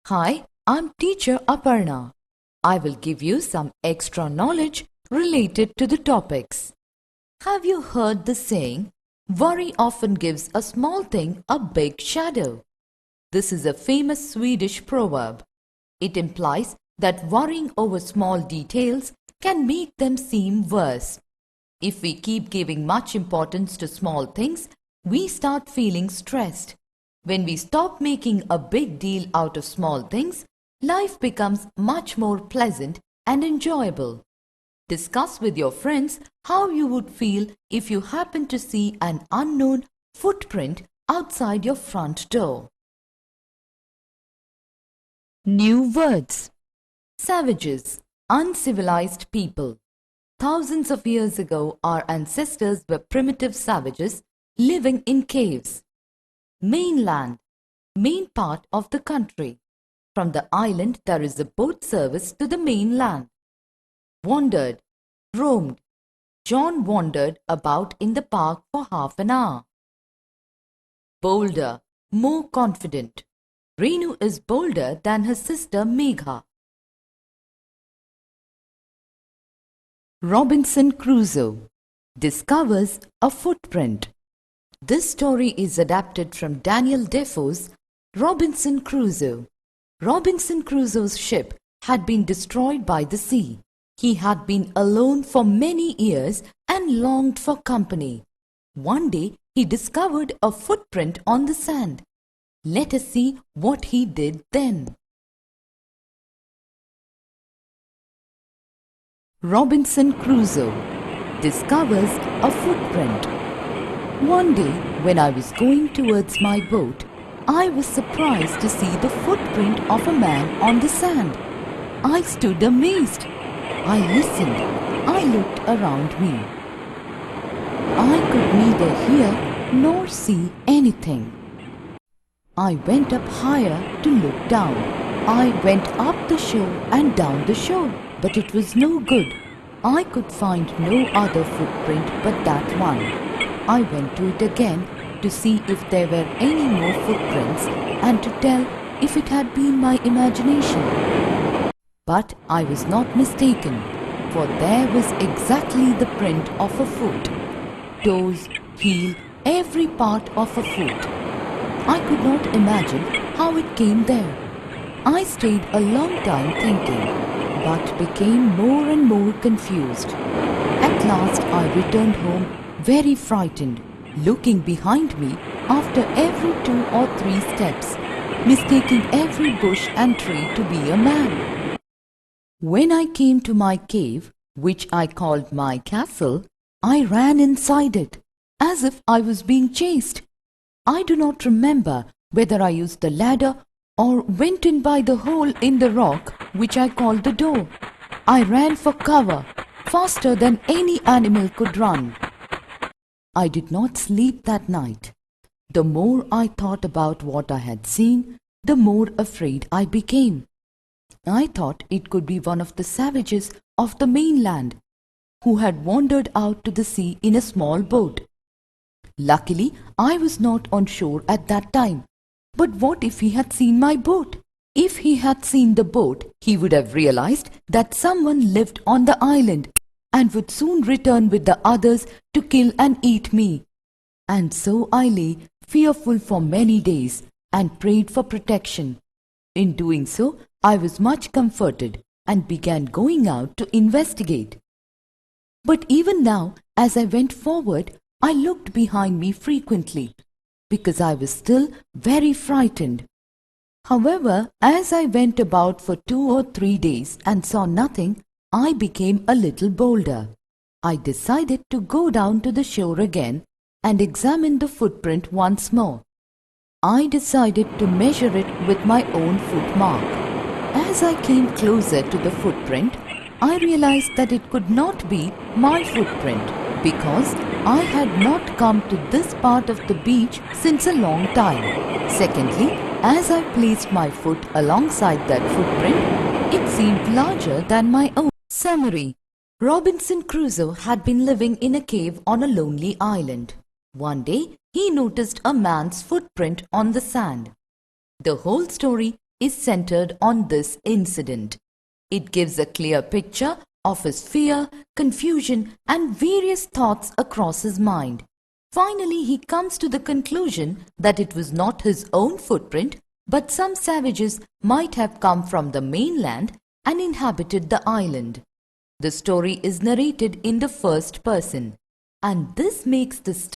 Hi, I'm teacher Aparna. I will give you some extra knowledge related to the topics. Have you heard the saying, worry often gives a small thing a big shadow? This is a famous Swedish proverb. It implies that worrying over small details can make them seem worse. If we keep giving much importance to small things, we start feeling stressed. When we stop making a big deal out of small things, life becomes much more pleasant and enjoyable. Discuss with your friends how you would feel if you happen to see an unknown footprint outside your front door. New words. Savages, uncivilized people. Thousands of years ago, our ancestors were primitive savages living in caves. Mainland, main part of the country. From the island there is a boat service to the mainland. Wandered, roamed. John wandered about in the park for half an hour. Bolder, more confident. Renu is bolder than her sister Megha. Robinson Crusoe discovers a footprint. This story is adapted from Daniel Defoe's Robinson Crusoe. Robinson Crusoe's ship had been destroyed by the sea. He had been alone for many years and longed for company. One day he discovered a footprint on the sand. Let us see what he did then. Robinson Crusoe discovers a footprint. One day, when I was going towards my boat, I was surprised to see the footprint of a man on the sand. I stood amazed. I listened. I looked around me. I could neither hear nor see anything. I went up higher to look down. I went up the shore and down the shore, but it was no good. I could find no other footprint but that one. I went to it again to see if there were any more footprints and to tell if it had been my imagination. But I was not mistaken, for there was exactly the print of a foot. Toes, heel, every part of a foot. I could not imagine how it came there. I stayed a long time thinking, but became more and more confused. At last I returned home very frightened, looking behind me after every 2 or 3 steps, mistaking every bush and tree to be a man. When I came to my cave, which I called my castle, I ran inside it, as if I was being chased. I do not remember whether I used the ladder or went in by the hole in the rock, which I called the door. I ran for cover, faster than any animal could run. I did not sleep that night. The more I thought about what I had seen, the more afraid I became. I thought it could be one of the savages of the mainland, who had wandered out to the sea in a small boat. Luckily, I was not on shore at that time. But what if he had seen my boat? If he had seen the boat, he would have realized that someone lived on the island and would soon return with the others to kill and eat me. And so I lay fearful for many days and prayed for protection. In doing so, I was much comforted and began going out to investigate. But even now, as I went forward, I looked behind me frequently, because I was still very frightened. However, as I went about for 2 or 3 days and saw nothing, I became a little bolder. I decided to go down to the shore again and examine the footprint once more. I decided to measure it with my own foot mark. As I came closer to the footprint, I realized that it could not be my footprint because I had not come to this part of the beach since a long time. Secondly, as I placed my foot alongside that footprint, it seemed larger than my own. Summary. Robinson Crusoe had been living in a cave on a lonely island. One day, he noticed a man's footprint on the sand. The whole story is centered on this incident. It gives a clear picture of his fear, confusion, and various thoughts across his mind. Finally, he comes to the conclusion that it was not his own footprint, but some savages might have come from the mainland and inhabited the island. The story is narrated in the first person, and this makes the